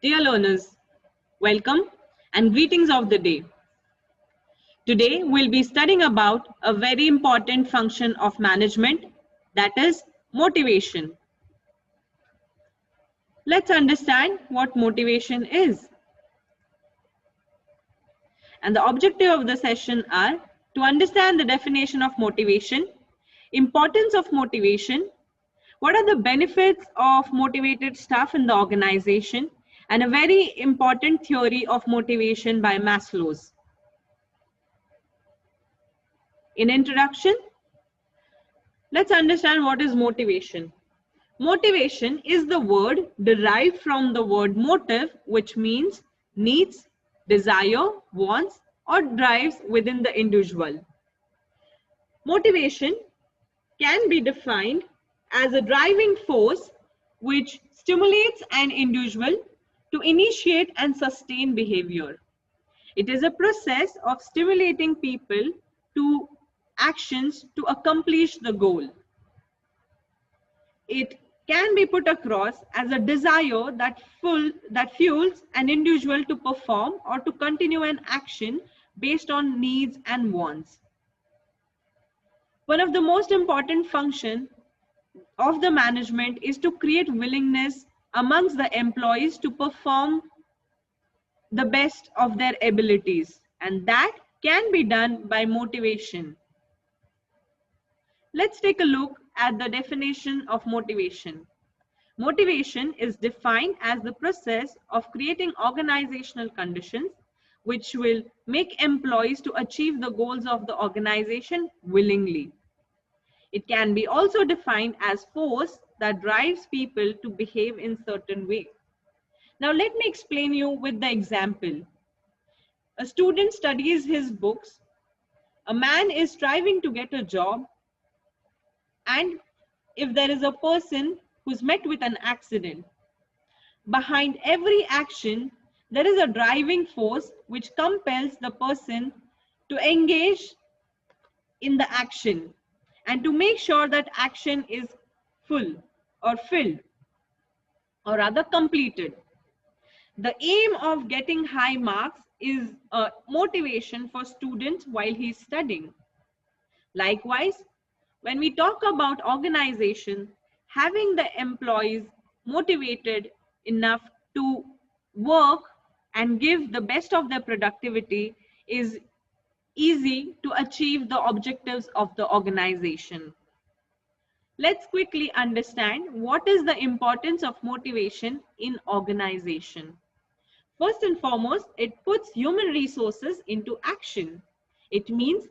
Dear learners, welcome and greetings of the day. Today we'll be studying about a very important function of management, that is motivation. Let's understand what motivation is. And the objective of the session are to understand the definition of motivation, importance of motivation, what are the benefits of motivated staff in the organization, and a very important theory of motivation by Maslow's. In introduction, let's understand what is motivation. Motivation is the word derived from the word motive, which means needs, desire, wants, or drives within the individual. Motivation can be defined as a driving force which stimulates an individual to initiate and sustain behavior. It is a process of stimulating people to actions to accomplish the goal. It can be put across as a desire that fuels an individual to perform or to continue an action based on needs and wants. One of the most important functions of the management is to create willingness amongst the employees to perform the best of their abilities, and that can be done by motivation. Let's take a look at the definition of motivation. Motivation is defined as the process of creating organizational conditions which will make employees to achieve the goals of the organization willingly. It can be also defined as force that drives people to behave in certain way. Now let me explain you with the example. A student studies his books, a man is striving to get a job, and if there is a person who's met with an accident, behind every action there is a driving force which compels the person to engage in the action and to make sure that action is full or filled or rather completed. The aim of getting high marks is a motivation for students while he's studying. Likewise, when we talk about organization, having the employees motivated enough to work and give the best of their productivity is easy to achieve the objectives of the organization. Let's quickly understand what is the importance of motivation in organization. First and foremost, it puts human resources into action. It means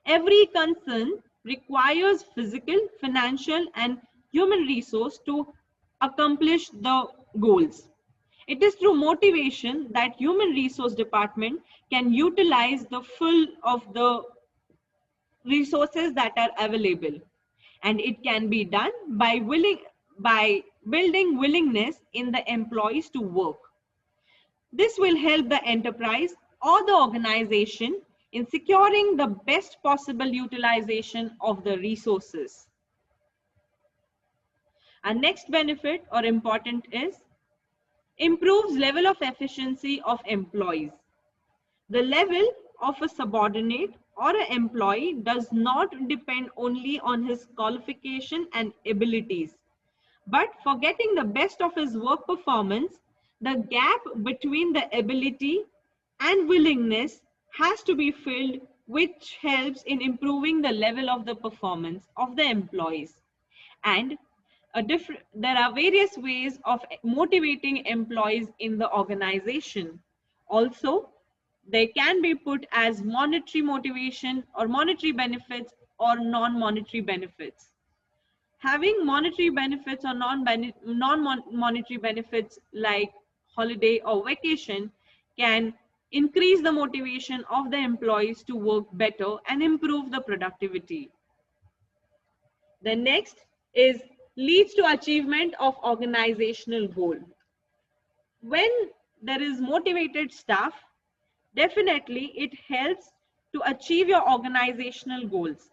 every concern requires physical, financial, and human resource to accomplish the goals. It is through motivation that human resource department can utilize the full of the resources that are available, and it can be done by building willingness in the employees to work. This will help the enterprise or the organization in securing the best possible utilization of the resources. Our next benefit or important is improves level of efficiency of employees. The level of a subordinate or an employee does not depend only on his qualification and abilities, but for getting the best of his work performance, the gap between the ability and willingness has to be filled, which helps in improving the level of the performance of the employees. And there are various ways of motivating employees in the organization. Also, they can be put as monetary motivation or monetary benefits or non-monetary benefits. Having monetary benefits or non-monetary benefits like holiday or vacation can increase the motivation of the employees to work better and improve the productivity. The next is leads to achievement of organizational goal. When there is motivated staff, definitely it helps to achieve your organizational goals.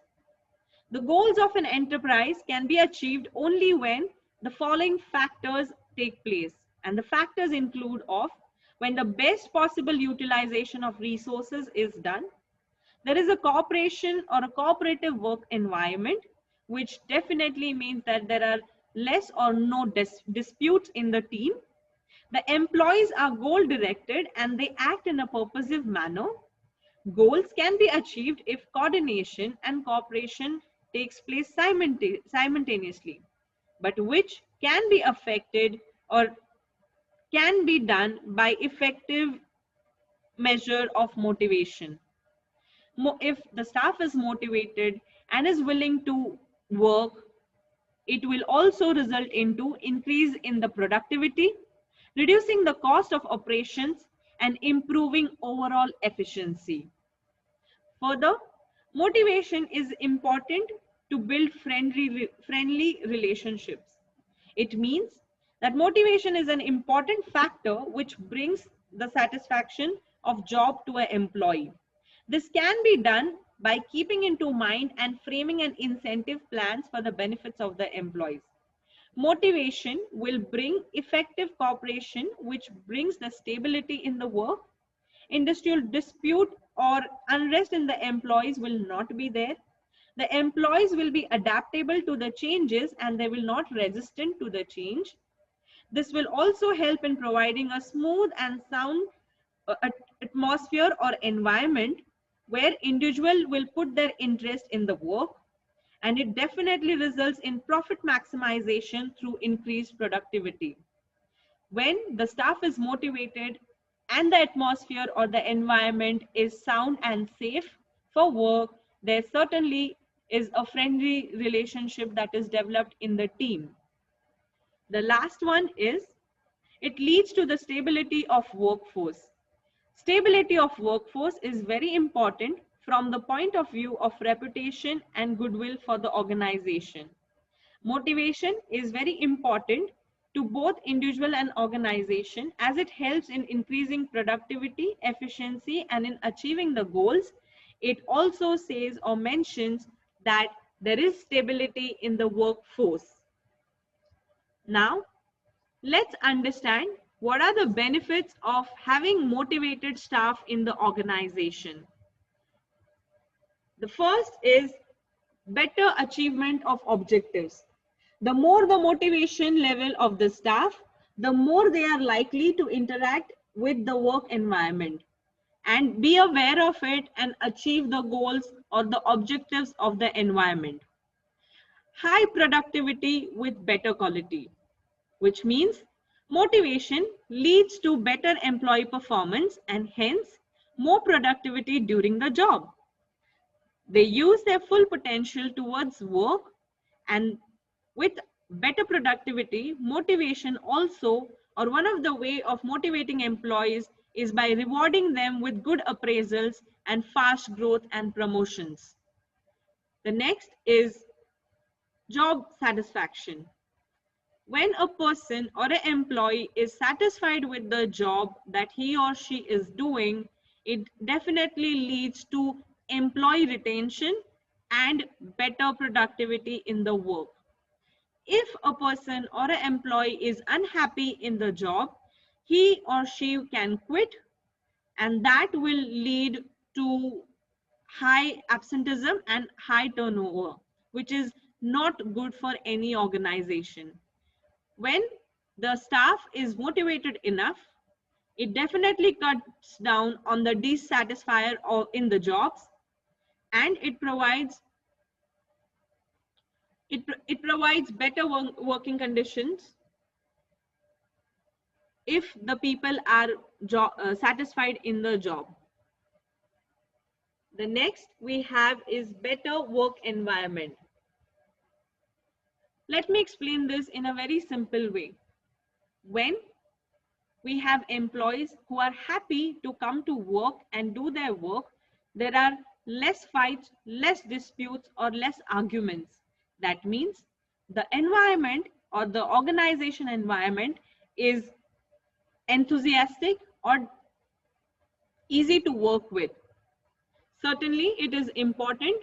The goals of an enterprise can be achieved only when the following factors take place. And the factors include of when the best possible utilization of resources is done, there is a cooperation or a cooperative work environment, which definitely means that there are less or no disputes in the team. The employees are goal directed and they act in a purposive manner. Goals can be achieved if coordination and cooperation takes place simultaneously, but which can be affected or can be done by effective measure of motivation. If the staff is motivated and is willing to work, it will also result into increase in the productivity, reducing the cost of operations and improving overall efficiency. Further, motivation is important to build friendly relationships. It means that motivation is an important factor which brings the satisfaction of job to an employee. This can be done by keeping into mind and framing an incentive plans for the benefits of the employees. Motivation will bring effective cooperation, which brings the stability in the work. Industrial dispute or unrest in the employees will not be there. The employees will be adaptable to the changes and they will not resistant to the change. This will also help in providing a smooth and sound atmosphere or environment where individual will put their interest in the work, and it definitely results in profit maximization through increased productivity. When the staff is motivated and the atmosphere or the environment is sound and safe for work, there certainly is a friendly relationship that is developed in the team. The last one is it leads to the stability of workforce. Stability of workforce is very important from the point of view of reputation and goodwill for the organization. Motivation is very important to both individual and organization as it helps in increasing productivity, efficiency, and in achieving the goals. It also says or mentions that there is stability in the workforce. Now, let's understand what are the benefits of having motivated staff in the organization. The first is better achievement of objectives. The more the motivation level of the staff, the more they are likely to interact with the work environment and be aware of it and achieve the goals or the objectives of the environment. High productivity with better quality, which means motivation leads to better employee performance and hence more productivity during the job. They use their full potential towards work, and with better productivity, motivation also, or one of the way of motivating employees is by rewarding them with good appraisals and fast growth and promotions. The next is job satisfaction. When a person or an employee is satisfied with the job that he or she is doing, it definitely leads to employee retention and better productivity in the work. If a person or an employee is unhappy in the job, he or she can quit, and that will lead to high absenteeism and high turnover, which is not good for any organization. When the staff is motivated enough, it definitely cuts down on the dissatisfier in the jobs, and it provides better working conditions if the people are satisfied in the job. The next we have is better work environment. Let me explain this in a very simple way. When we have employees who are happy to come to work and do their work, there are less fights, less disputes, or less arguments. That means the environment or the organization environment is enthusiastic or easy to work with. Certainly, it is important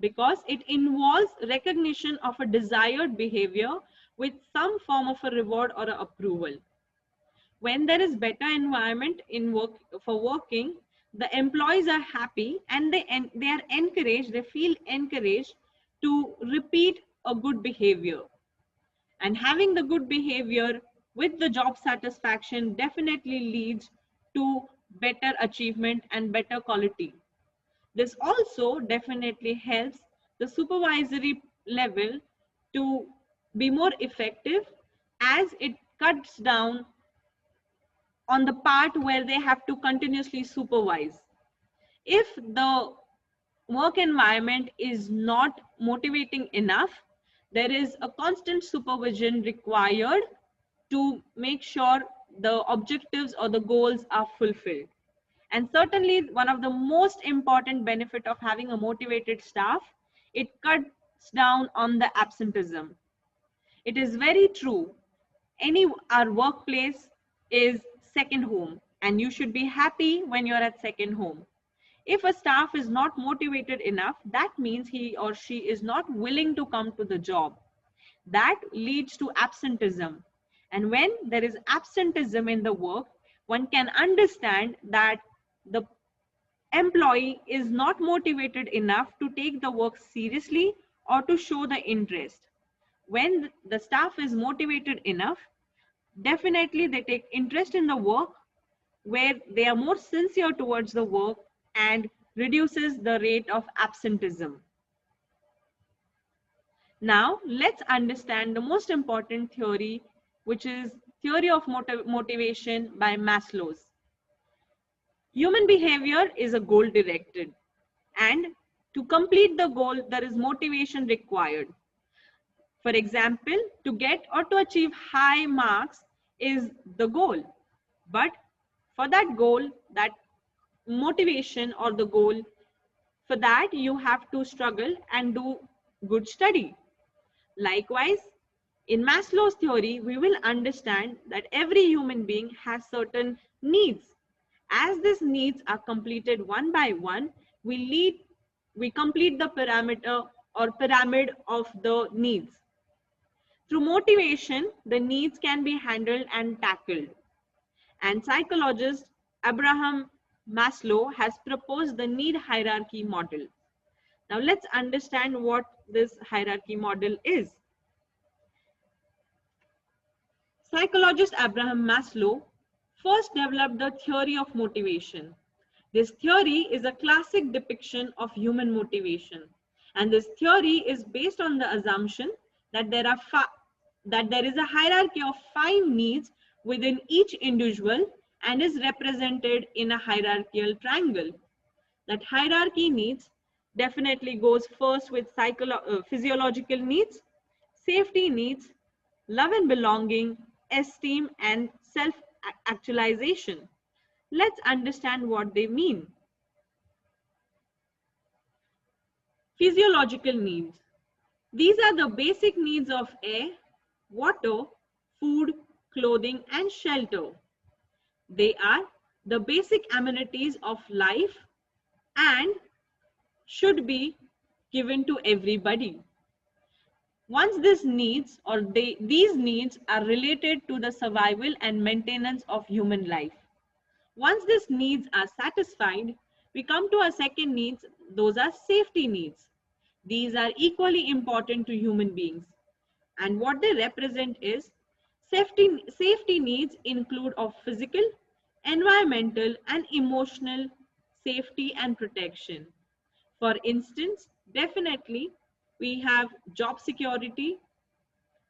because it involves recognition of a desired behavior with some form of a reward or an approval. When there is better environment in for working, the employees are happy and they are encouraged, they feel encouraged to repeat a good behavior. And having the good behavior with the job satisfaction definitely leads to better achievement and better quality. This also definitely helps the supervisory level to be more effective, as it cuts down on the part where they have to continuously supervise. If the work environment is not motivating enough, there is a constant supervision required to make sure the objectives or the goals are fulfilled. And certainly one of the most important benefit of having a motivated staff, it cuts down on the absenteeism. It is very true. Our workplace is second home, and you should be happy when you're at second home. If a staff is not motivated enough, that means he or she is not willing to come to the job. That leads to absenteeism. And when there is absenteeism in the work, one can understand that the employee is not motivated enough to take the work seriously or to show the interest. When the staff is motivated enough, definitely they take interest in the work, where they are more sincere towards the work and reduces the rate of absenteeism. Now let's understand the most important theory, which is theory of motivation by Maslow's. Human behavior is a goal directed, and to complete the goal there is motivation required. For example, to get or to achieve high marks is the goal, but for that goal, that motivation or the goal, for that you have to struggle and do good study. Likewise, in Maslow's theory, we will understand that every human being has certain needs. As these needs are completed one by one, we complete the parameter or pyramid of the needs. Through motivation, the needs can be handled and tackled. And psychologist Abraham Maslow has proposed the need hierarchy model. Now let's understand what this hierarchy model is. Psychologist Abraham Maslow first developed the theory of motivation. This theory is a classic depiction of human motivation. And this theory is based on the assumption that there is a hierarchy of 5 needs within each individual and is represented in a hierarchical triangle. That hierarchy needs definitely goes first with physiological needs, safety needs, love and belonging, esteem, and self-actualization. Let's understand what they mean. Physiological needs. These are the basic needs of air, water, food, clothing, and shelter. They are the basic amenities of life and should be given to everybody. Once these needs are related to the survival and maintenance of human life. Once these needs are satisfied, we come to our second needs. Those are safety needs. These are equally important to human beings. And what they represent is safety needs include of physical, environmental, and emotional safety and protection. For instance, definitely we have job security,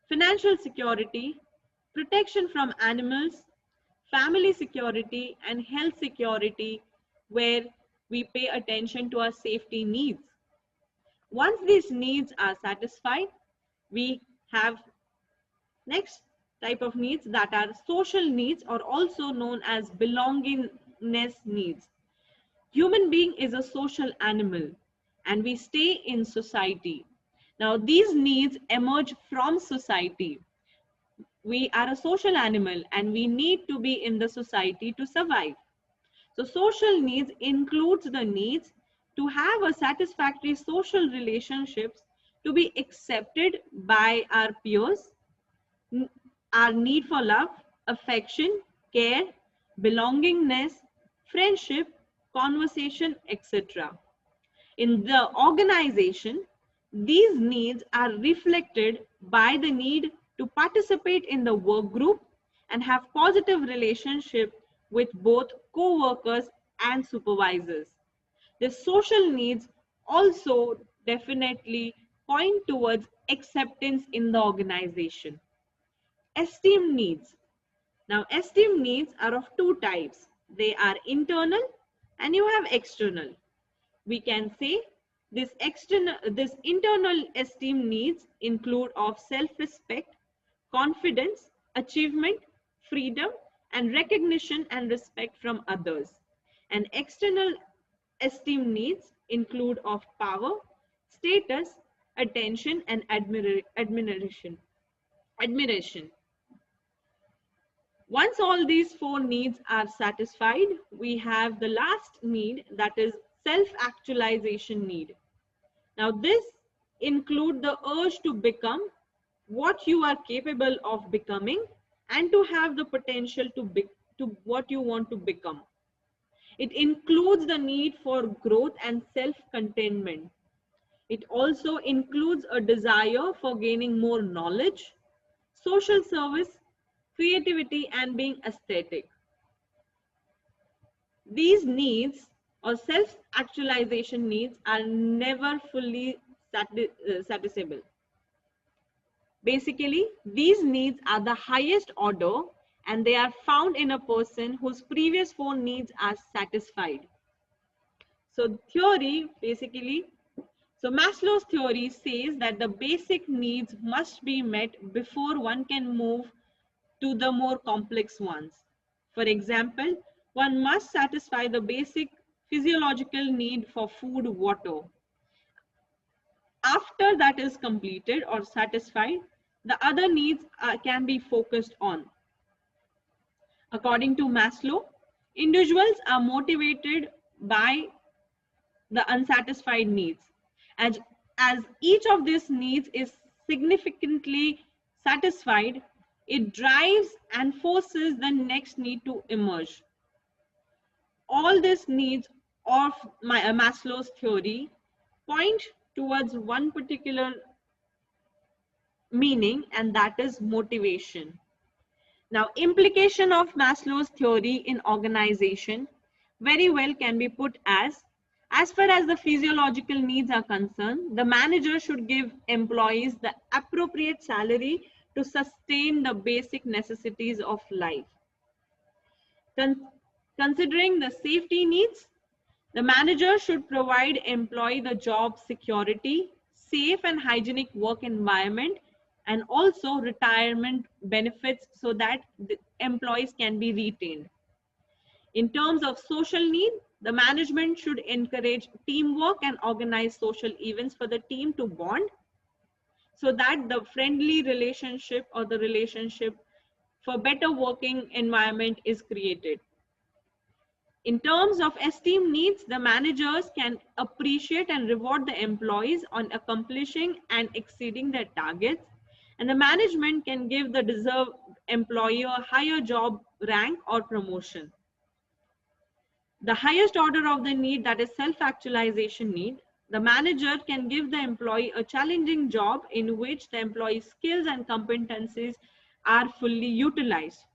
financial security, protection from animals, family security, and health security, where we pay attention to our safety needs. Once these needs are satisfied, we have next type of needs, that are social needs, or also known as belongingness needs. Human being is a social animal and we stay in society. Now these needs emerge from society. We are a social animal and we need to be in the society to survive. So social needs includes the needs to have a satisfactory social relationships, to be accepted by our peers, our need for love, affection, care, belongingness, friendship, conversation, etc. In the organization, these needs are reflected by the need to participate in the work group and have positive relationship with both co-workers and supervisors. The social needs also definitely point towards acceptance in the organization. Esteem needs. Now, esteem needs are of two types. They are internal and you have external. We can say this internal esteem needs include of self-respect, confidence, achievement, freedom, and recognition and respect from others. And external esteem needs include of power, status, attention, and admiration. Once all these four needs are satisfied, we have the last need, that is self-actualization need. Now this includes the urge to become what you are capable of becoming and to have the potential to what you want to become. It includes the need for growth and self-containment. It also includes a desire for gaining more knowledge, social service, creativity, and being aesthetic. These needs or self-actualization needs are never fully satisfiable. Basically, these needs are the highest order and they are found in a person whose previous four needs are satisfied. So Maslow's theory says that the basic needs must be met before one can move to the more complex ones. For example, one must satisfy the basic physiological need for food, water. After that is completed or satisfied, the other needs can be focused on. According to Maslow, individuals are motivated by the unsatisfied needs. As each of these needs is significantly satisfied, it drives and forces the next need to emerge. All these needs of Maslow's theory point towards one particular meaning, and that is motivation. Now, implication of Maslow's theory in organization very well can be put as far as the physiological needs are concerned, the manager should give employees the appropriate salary to sustain the basic necessities of life. Considering the safety needs, the manager should provide employee the job security, safe and hygienic work environment, and also retirement benefits so that the employees can be retained. In terms of social need, the management should encourage teamwork and organize social events for the team to bond so that the friendly relationship or the relationship for better working environment is created. In terms of esteem needs, the managers can appreciate and reward the employees on accomplishing and exceeding their targets, and the management can give the deserved employee a higher job rank or promotion. The highest order of the need, that is self-actualization need, the manager can give the employee a challenging job in which the employee's skills and competencies are fully utilized.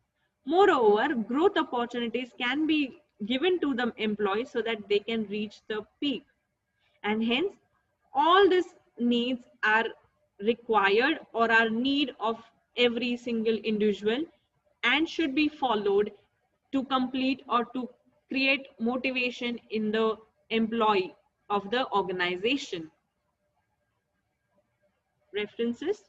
Moreover, growth opportunities can be given to the employee so that they can reach the peak. And hence, all these needs are required or are need of every single individual and should be followed to complete or to create motivation in the employee of the organization. References.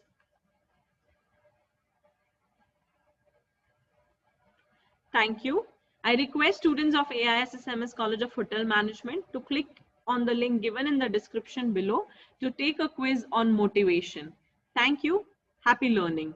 Thank you. I request students of AISSMS College of Hotel Management to click on the link given in the description below to take a quiz on motivation. Thank you. Happy learning.